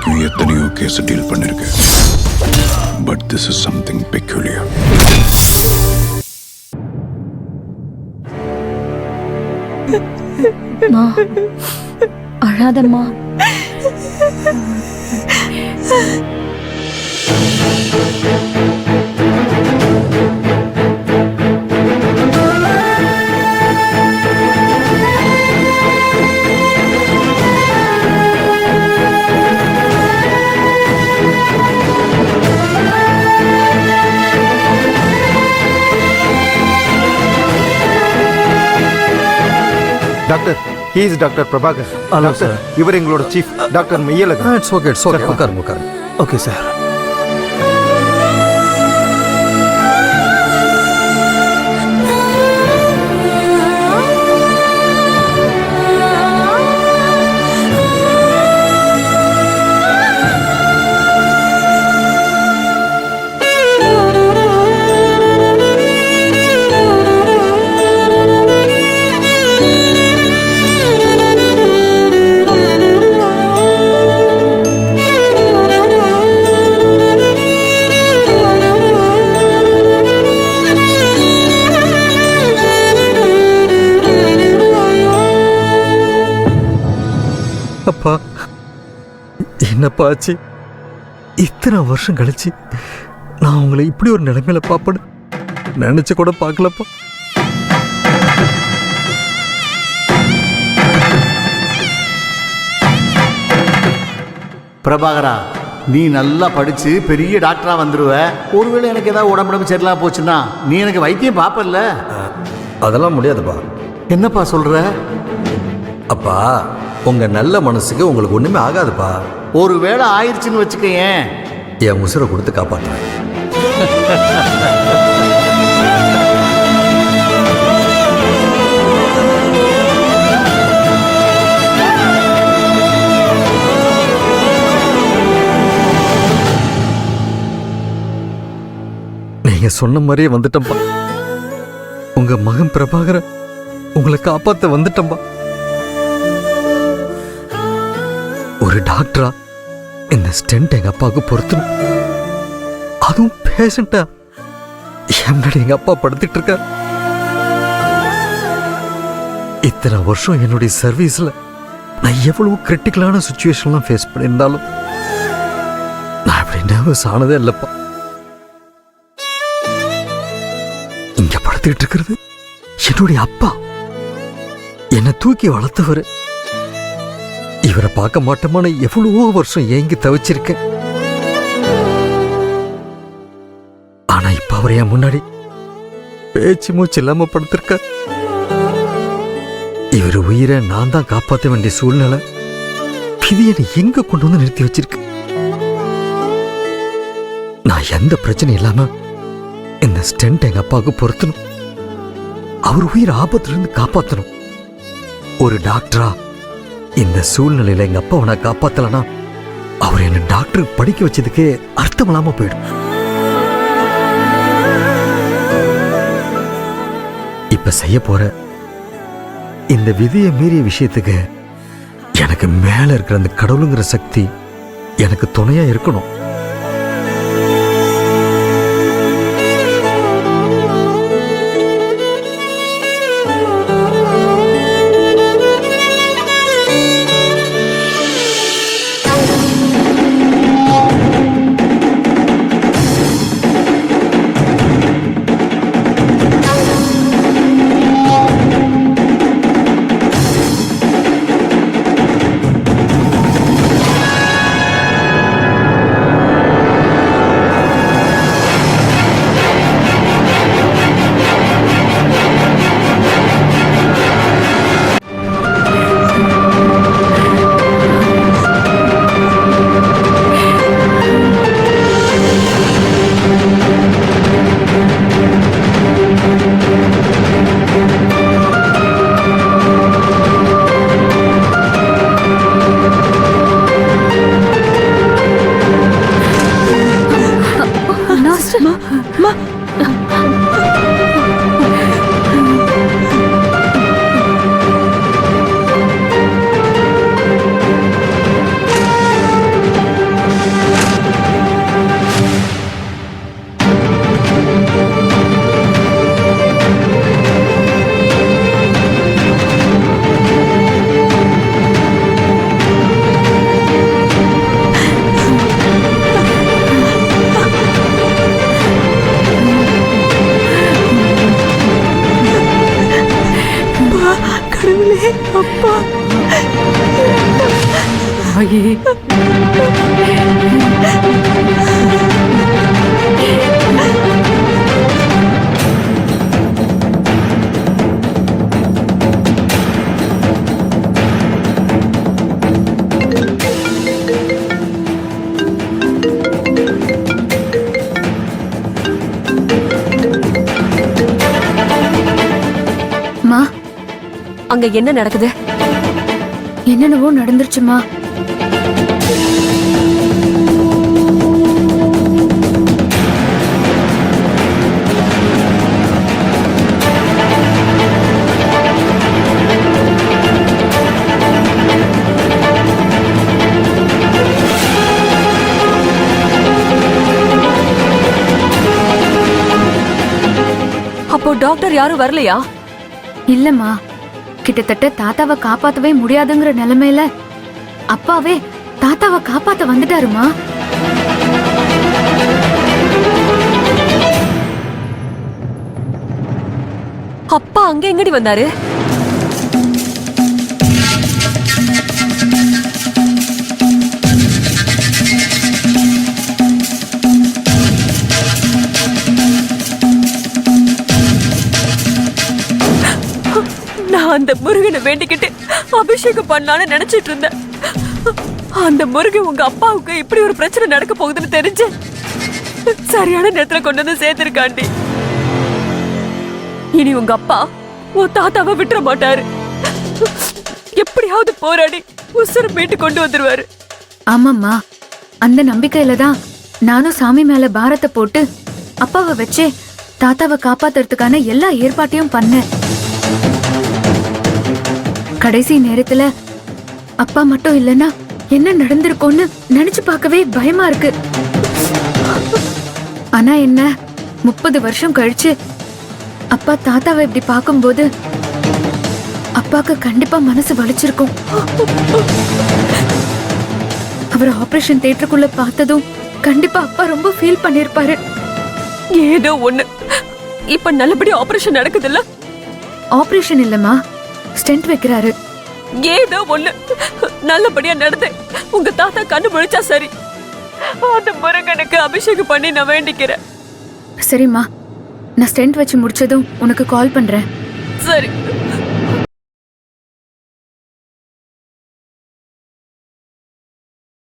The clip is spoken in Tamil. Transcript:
வரைக்கும் எத்தனையோ கேஸ் டீல் பண்ணிருக்கேன். But this is something peculiar. மா, அழாதம்மா. Doctor, he is Dr. Prabhakar. Hello, Doctor, sir. இவர் எங்களோட chief doctor Meiyazhagan. It's okay உட்காருங்க. Okay sir. அப்பா, என்னப்பா ஆச்சு? இத்தனை வருஷம் கழிச்சு நான் உங்களை இப்படி ஒரு நிலைமையில பாப்பேன்னு நினைச்சு கூட பார்க்கலப்பா. பிரபாகரா, நீ நல்லா படிச்சு பெரிய டாக்டரா வந்துருவ. ஒருவேளை எனக்கு ஏதாவது உடம்புடம்பு சரியில்லாம போச்சுன்னா நீ எனக்கு வைத்தியம் பாப்பல்ல? அதெல்லாம் முடியாதுப்பா. என்னப்பா சொல்ற? அப்பா, உங்க நல்ல மனசுக்கு உங்களுக்கு ஒண்ணுமே ஆகாதுப்பா. ஒருவேளை ஆயிடுச்சுன்னு வச்சுக்கேன், என் உசுரை கொடுத்து காப்பாற்றுறேன். நீங்க சொன்ன மாதிரியே வந்துட்டம்பா. உங்க மகன் பிரபாகரன் உங்களை காப்பாத்த வந்துட்டம்பா. ஒரு டாக்டரா இந்த ஸ்டென்ட் எங்க அப்பாவுக்கு பொருத்தணும். அதுவும் பேஷண்டா முன்னாடி எங்க அப்பா படுத்துட்டு இருக்கார். இத்தனை வருஷம் என்னுடைய சர்வீஸ்ல நான் எவ்வளவு கிரிட்டிக்கலான சுச்சுவேஷன்லாம் ஃபேஸ் பண்ணியிருந்தாலும் நான் அப்படி நர்வஸ் ஆனதே இல்லப்பா. இங்க படுத்துக்கிட்டு இருக்கிறது என்னுடைய அப்பா, என்னை தூக்கி வளர்த்தவர். இவரை பார்க்க மாட்டோமான எவ்வளவோ வருஷம் ஏங்கி தவிச்சிருக்கேன். ஆனா இப்ப அவர் என் முன்னாடி பேச்சு மூச்சு இல்லாம படுத்திருக்கார். இவர் உயிரை நான் தான் காப்பாற்ற வேண்டிய சூழ்நிலை விதி என்னை எங்க கொண்டு வந்து நிறுத்தி வச்சிருக்கு. நான் எந்த பிரச்சனையும் இல்லாம இந்த ஸ்டென்ட் எங்க அப்பாவுக்கு பொருத்தணும். அவர் உயிர் ஆபத்துல இருந்து காப்பாற்றணும். ஒரு டாக்டரா இந்த சூழ்நிலையில எங்க அப்பாவை நான் காப்பாத்தலனா அவர் என்ன டாக்டருக்கு படிக்க வச்சதுக்கே அர்த்தம் இல்லாம போயிடும். இப்ப செய்ய போற இந்த விதியை மீறிய விஷயத்துக்கு எனக்கு மேல இருக்கிற அந்த கடவுளுங்கிற சக்தி எனக்கு துணையா இருக்கணும். தாயே. மா, அங்க என்ன நடக்குது? என்னென்னவோ நடந்துருச்சுமா. அப்போ டாக்டர் யாரும் வரலையா? இல்லம்மா, கிட்டத்தட்ட தாத்தாவை காப்பாத்தவே முடியாதுங்கிற நிலைமையில அப்பாவே தாத்தாவை காப்பாத்த வந்துட்டாருமா. அப்பா அங்க எங்கடி வந்தாரு? நான் அந்த முருகனை வேண்டிக்கிட்டு அபிஷேகம் பண்ணலான்னு நினைச்சிட்டு இருந்தேன். அந்த முருகன் உங்க அப்பாவுக்கு இப்படி ஒரு பிரச்சனை நடக்க போகுதுன்னு தெரிஞ்சு சரியான நேரத்துல கொண்டு வந்து சேர்த்திருக்காண்டி. இனி உங்க அப்பா உன் தாத்தாவை விட்டுற மாட்டாரு. எப்படியாவது போராடி உசுர மீட்டு கொண்டு வந்துருவாரு. ஆமாம்மா, அந்த நம்பிக்கையில தான் நானும் சாமி மேல பாரத்தை போட்டு அப்பாவை வச்சே தாத்தாவை காப்பாத்துறதுக்கான எல்லா ஏற்பாட்டையும் பண்ணேன். கடைசி நேரத்துல அப்பா மட்டும் இல்லைன்னா என்ன நடந்திருக்கும்னு நினைச்சு பார்க்கவே பயமா இருக்கு. ஆனா என்ன, 30 வருஷம் கழிச்சு அப்பா தாத்தாவை இப்படி பார்க்கும்போது அப்பாக்கு கண்டிப்பா மனசு வலிச்சிருக்கும். அவர் ஆபரேஷன் தியேட்டருக்குள்ள பார்த்ததும் கண்டிப்பா அப்பா ரொம்ப ஃபீல் பண்ணிருப்பாரு. ஏதோ ஒண்ணு இப்ப நல்லபடியா ஆபரேஷன் நடக்குதுல்ல? ஆபரேஷன் இல்லம்மா, ஸ்டென்ட் வைக்கிறாரு. ஏதோ ஒண்ணு நல்லபடியா நடந்து உங்க தாத்தா கண்ணு முழிச்சா சரி. அந்த முருகனுக்கு அபிஷேகம் பண்ணி நான் வேண்டிக்கிறேன். சரிம்மா, நான் ஸ்டென்ட் வச்சு முடிச்சதும் உனக்கு கால் பண்றேன். சரி.